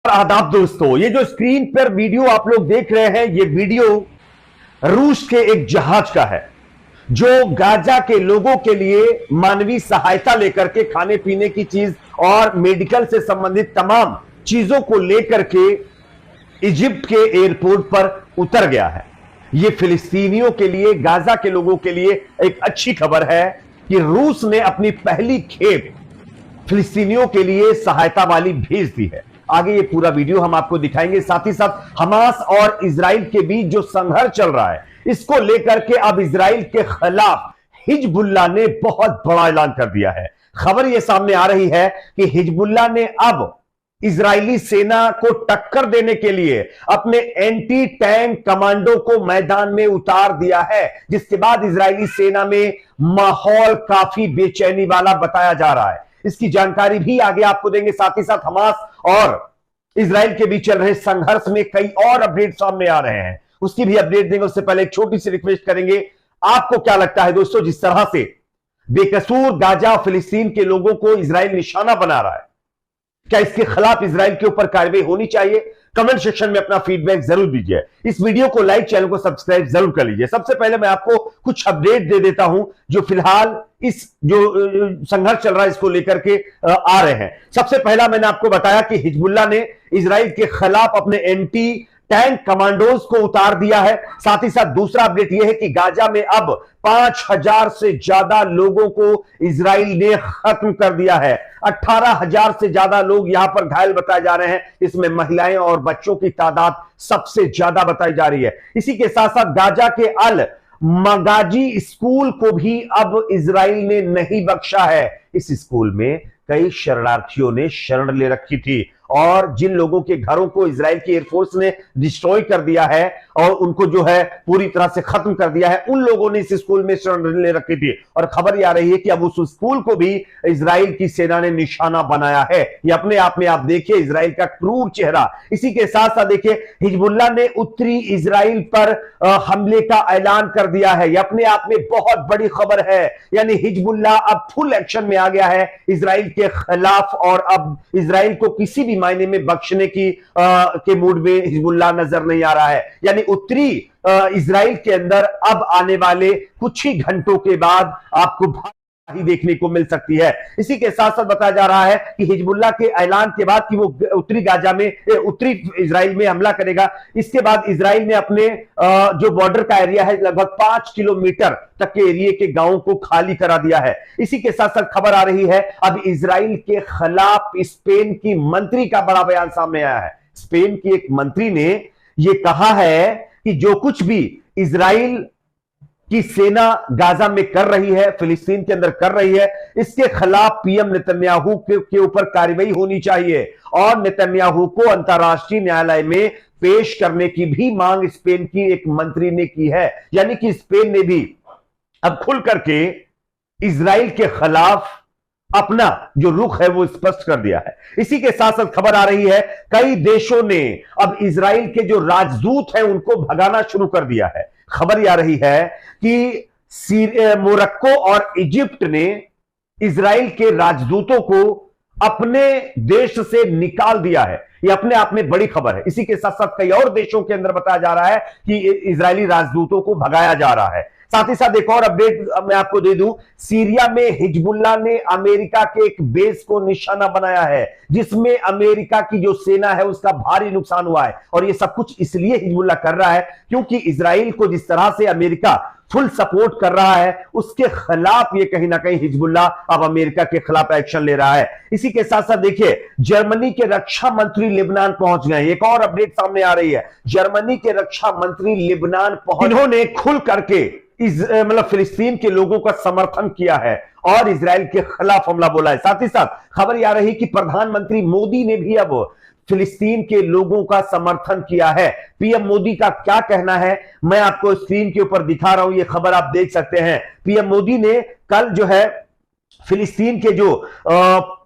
आदाब दोस्तों, ये जो स्क्रीन पर वीडियो आप लोग देख रहे हैं, ये वीडियो रूस के एक जहाज का है जो गाजा के लोगों के लिए मानवीय सहायता लेकर के खाने पीने की चीज और मेडिकल से संबंधित तमाम चीजों को लेकर के इजिप्ट के एयरपोर्ट पर उतर गया है। ये फिलिस्तीनियों के लिए, गाजा के लोगों के लिए एक अच्छी खबर है कि रूस ने अपनी पहली खेप फिलिस्तीनियों के लिए सहायता वाली भेज दी है। आगे ये पूरा वीडियो हम आपको दिखाएंगे। साथ ही साथ हमास और इजराइल के बीच जो संघर्ष चल रहा है, इसको लेकर के अब इजराइल के खिलाफ हिजबुल्लाह ने बहुत बड़ा ऐलान कर दिया है। खबर यह सामने आ रही है कि हिजबुल्लाह ने अब इजरायली सेना को टक्कर देने के लिए अपने एंटी टैंक कमांडो को मैदान में उतार दिया है, जिसके बाद इजरायली सेना में माहौल काफी बेचैनी वाला बताया जा रहा है। इसकी जानकारी भी आगे आपको देंगे। साथ ही साथ हमास और इजराइल के बीच चल रहे संघर्ष में कई और अपडेट सामने आ रहे हैं, उसकी भी अपडेट देंगे। उससे पहले एक छोटी सी रिक्वेस्ट करेंगे, आपको क्या लगता है दोस्तों, जिस तरह से बेकसूर गाजा फिलिस्तीन के लोगों को इजराइल निशाना बना रहा है, क्या इसके खिलाफ इजराइल के ऊपर कार्रवाई होनी चाहिए? कमेंट सेक्शन में अपना फीडबैक जरूर दीजिए। इस वीडियो को लाइक, चैनल को सब्सक्राइब जरूर कर लीजिए। सबसे पहले मैं आपको कुछ अपडेट दे देता हूं जो फिलहाल इस जो संघर्ष चल रहा है इसको लेकर के आ रहे हैं। सबसे पहला मैंने आपको बताया कि हिजबुल्लाह ने इजराइल के खिलाफ अपने एंटी टैंक कमांडोज को उतार दिया है। साथ ही साथ दूसरा अपडेट यह है कि गाजा में अब 5000 से ज्यादा लोगों को इजराइल ने खत्म कर दिया है। 18,000 से ज्यादा लोग यहां पर घायल बताए जा रहे हैं। इसमें महिलाएं और बच्चों की तादाद सबसे ज्यादा बताई जा रही है। इसी के साथ साथ गाजा के अल मगाजी स्कूल को भी अब इजराइल ने नहीं बख्शा है। इस स्कूल में कई शरणार्थियों ने शरण ले रखी थी और जिन लोगों के घरों को इजराइल की एयरफोर्स ने डिस्ट्रॉय कर दिया है और उनको जो है पूरी तरह से खत्म कर दिया है, उन लोगों ने इस स्कूल में शरण ले रखी थी। और खबर यह आ रही है कि अब उस स्कूल को भी इजराइल की सेना ने निशाना बनाया है। ये अपने आप में आप देखिए इजराइल का क्रूर चेहरा। इसी के साथ साथ देखिए हिजबुल्लाह ने उत्तरी इजराइल पर हमले का ऐलान कर दिया है। यह अपने आप में बहुत बड़ी खबर है। यानी हिजबुल्लाह अब फुल एक्शन में आ गया है इजराइल के खिलाफ और अब इजराइल को किसी भी मायने में बख्शने की के मूड में हिजबुल्लाह नजर नहीं आ रहा है। यानी उत्तरी इजराइल के अंदर अब आने वाले कुछ ही घंटों के बाद आपको ही देखने को मिल सकती है। इसी के साथ साथ बताया जा रहा है कि हिजबुल्लाह के ऐलान के बाद कि वो उत्तरी गाजा में, उत्तरी इजराइल में हमला करेगा, इसके बाद इजराइल ने अपने जो बॉर्डर का एरिया है लगभग 5 किलोमीटर तक के एरिया के गांवों को खाली करा दिया है। इसी के साथ साथ खबर आ रही है अब इजराइल के खिलाफ स्पेन की मंत्री का बड़ा बयान सामने आया है। स्पेन की एक मंत्री ने यह कहा है कि जो कुछ भी इजराइल की सेना गाजा में कर रही है, फिलिस्तीन के अंदर कर रही है, इसके खिलाफ पीएम नेतन्याहू के ऊपर कार्रवाई होनी चाहिए और नेतन्याहू को अंतर्राष्ट्रीय न्यायालय में पेश करने की भी मांग स्पेन की एक मंत्री ने की है। यानी कि स्पेन ने भी अब खुल करके इजराइल के खिलाफ अपना जो रुख है वो स्पष्ट कर दिया है। इसी के साथ साथ खबर आ रही है कई देशों ने अब इजराइल के जो राजदूत हैं उनको भगाना शुरू कर दिया है। खबर आ रही है कि मोरक्को और इजिप्ट ने इजराइल के राजदूतों को अपने देश से निकाल दिया है। यह अपने आप में बड़ी खबर है। इसी के साथ साथ कई और देशों के अंदर बताया जा रहा है कि इजरायली राजदूतों को भगाया जा रहा है। साथ ही साथ एक और अपडेट मैं आपको दे दूं, सीरिया में हिजबुल्लाह ने अमेरिका के एक बेस को निशाना बनाया है जिसमें अमेरिका की जो सेना है उसका भारी नुकसान हुआ है। और यह सब कुछ इसलिए हिजबुल्लाह कर रहा है क्योंकि इजराइल को जिस तरह से अमेरिका फुल सपोर्ट कर रहा है, उसके खिलाफ ये कहीं ना कहीं हिजबुल्लाह अब अमेरिका के खिलाफ एक्शन ले रहा है। इसी के साथ साथ देखिए जर्मनी के रक्षा मंत्री लेबनान पहुंच गए। एक और अपडेट सामने आ रही है, जर्मनी के रक्षा मंत्री लेबनान पहुंच, इन्होंने खुल करके मतलब फिलिस्तीन के लोगों का समर्थन किया है और इजराइल के खिलाफ हमला बोला है। साथ ही साथ खबर यह आ रही कि प्रधानमंत्री मोदी ने भी अब फिलिस्तीन के लोगों का समर्थन किया है। पीएम मोदी का क्या कहना है मैं आपको स्क्रीन के ऊपर दिखा रहा हूं, यह खबर आप देख सकते हैं। पीएम मोदी ने कल जो है फिलिस्तीन के जो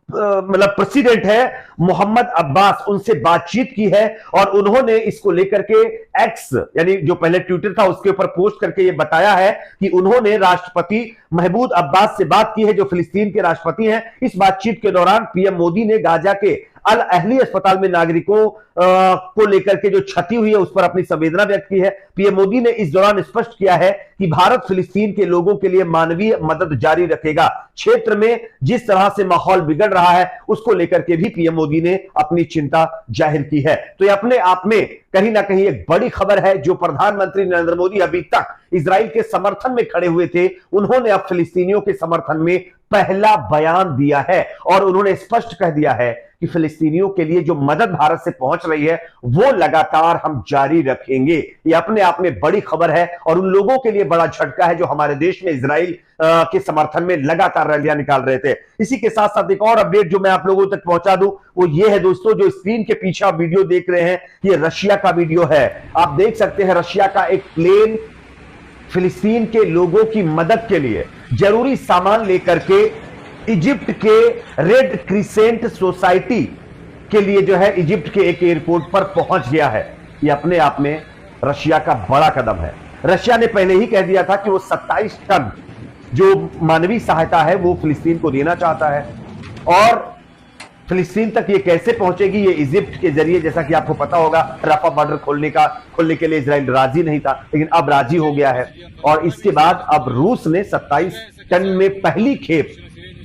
मतलब प्रेसिडेंट है मोहम्मद अब्बास, उनसे बातचीत की है और उन्होंने इसको लेकर के एक्स यानी जो पहले ट्विटर था उसके ऊपर पोस्ट करके ये बताया है कि उन्होंने राष्ट्रपति महमूद अब्बास से बात की है जो फिलिस्तीन के राष्ट्रपति हैं। इस बातचीत के दौरान पीएम मोदी ने गाजा के अल अहली अस्पताल में नागरिकों को लेकर के जो क्षति हुई है उस पर अपनी संवेदना व्यक्त की है। पीएम मोदी ने इस दौरान स्पष्ट किया है कि भारत फिलिस्तीन के लोगों के लिए मानवीय मदद जारी रखेगा। क्षेत्र में जिस तरह से माहौल बिगड़ रहा है उसको लेकर के भी पीएम मोदी ने अपनी चिंता जाहिर की है। तो ये अपने आप में कहीं ना कहीं एक बड़ी खबर है। जो प्रधानमंत्री नरेंद्र मोदी अभी तक इजराइल के समर्थन में खड़े हुए थे, उन्होंने अब फिलिस्तीनियों के समर्थन में पहला बयान दिया है और उन्होंने स्पष्ट कह दिया है कि फिलिस्तीनियों के लिए जो मदद भारत से पहुंच रही है वो लगातार हम जारी रखेंगे। ये अपने आप में बड़ी खबर है और उन लोगों के लिए बड़ा झटका है जो हमारे देश में इजराइल के समर्थन में लगातार रैलियां निकाल रहे थे। इसी के साथ साथ एक और अपडेट जो मैं आप लोगों तक पहुंचा दूं वो ये है दोस्तों, जो स्क्रीन के पीछे आप वीडियो देख रहे हैं ये रशिया का वीडियो है। आप देख सकते हैं रशिया का एक प्लेन फिलिस्तीन के लोगों की मदद के लिए जरूरी सामान लेकर के इजिप्ट के रेड क्रिसेंट सोसाइटी के लिए जो है इजिप्ट के एक एयरपोर्ट पर पहुंच गया है। यह अपने आप में रशिया का बड़ा कदम है। रशिया ने पहले ही कह दिया था कि वो 27 टन जो मानवीय सहायता है वो फिलिस्तीन को देना चाहता है और फिलिस्तीन तक ये कैसे पहुंचेगी, ये इजिप्ट के जरिए। जैसा कि आपको पता होगा रफा बॉर्डर खोलने के लिए इजराइल राजी नहीं था, लेकिन अब राजी हो गया है और इसके बाद अब रूस ने 27 टन में पहली खेप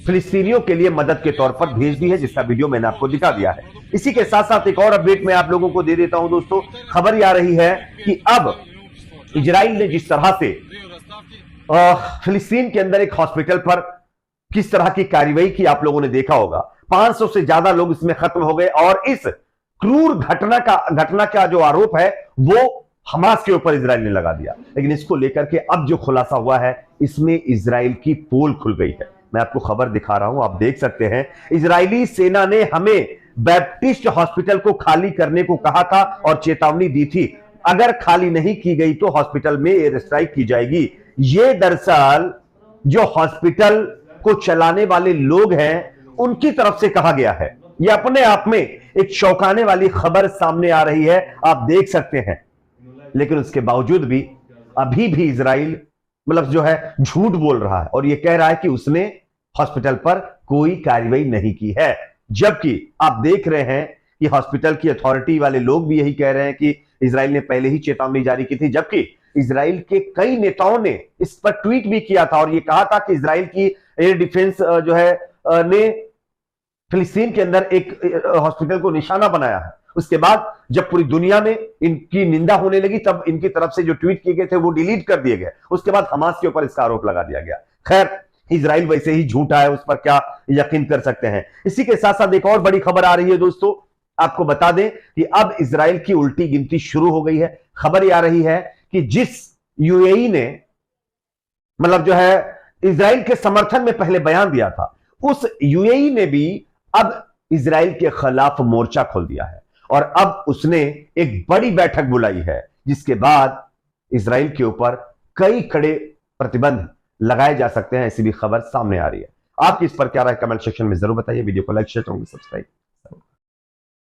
फिलिस्तीनियों के लिए मदद के तौर पर भेज दी है, जिसका वीडियो मैंने आपको दिखा दिया है। इसी के साथ साथ एक और अपडेट मैं आप लोगों को दे देता हूं दोस्तों। खबर यह आ रही है कि अब इजराइल ने जिस तरह से फिलिस्तीन के अंदर एक हॉस्पिटल पर किस तरह की कार्रवाई की आप लोगों ने देखा होगा। 500 से ज्यादा लोग इसमें खत्म हो गए और इस क्रूर घटना का जो आरोप है वो हमास के ऊपर इजराइल ने लगा दिया। लेकिन इसको लेकर के अब जो खुलासा हुआ है इसमें इजराइल की पोल खुल गई है। मैं आपको खबर दिखा रहा हूं, आप देख सकते हैं। इजरायली सेना ने हमें बैप्टिस्ट हॉस्पिटल को खाली करने को कहा था और चेतावनी दी थी, अगर खाली नहीं की गई तो हॉस्पिटल में एयर स्ट्राइक की जाएगी। ये दरअसल जो हॉस्पिटल को चलाने वाले लोग हैं उनकी तरफ से कहा गया है। यह अपने आप में एक चौंकाने वाली खबर सामने आ रही है, आप देख सकते हैं। लेकिन उसके बावजूद भी अभी भी इजराइल मतलब जो है झूठ बोल रहा है और यह कह रहा है कि उसने हॉस्पिटल पर कोई कार्रवाई नहीं की है, जबकि आप देख रहे हैं कि हॉस्पिटल की अथॉरिटी वाले लोग भी यही कह रहे हैं कि इजराइल ने पहले ही चेतावनी जारी की थी। जबकि इजराइल के कई नेताओं ने इस पर ट्वीट भी किया था और यह कहा था कि इजराइल की एयर डिफेंस जो है ने फिलिस्तीन के अंदर एक हॉस्पिटल को निशाना बनाया है। उसके बाद जब पूरी दुनिया में इनकी निंदा होने लगी तब इनकी तरफ से जो ट्वीट किए गए थे वो डिलीट कर दिए गए। उसके बाद हमास के ऊपर इसका आरोप लगा दिया गया। खैर, इजराइल वैसे ही झूठा है, उस पर क्या यकीन कर सकते हैं। इसी के साथ साथ एक और बड़ी खबर आ रही है दोस्तों, आपको बता दें कि अब इजराइल की उल्टी गिनती शुरू हो गई है। खबर यह आ रही है कि जिस यूएई ने मतलब जो है इजराइल के समर्थन में पहले बयान दिया था, उस यूएई ने भी अब इजराइल के खिलाफ मोर्चा खोल दिया है और अब उसने एक बड़ी बैठक बुलाई है, जिसके बाद इजराइल के ऊपर कई कड़े प्रतिबंध लगाए जा सकते हैं। ऐसी भी खबर सामने आ रही है। आपकी इस पर क्या राय, कमेंट सेक्शन में जरूर बताइए। वीडियो को लाइक शेयर करेंगे, सब्सक्राइब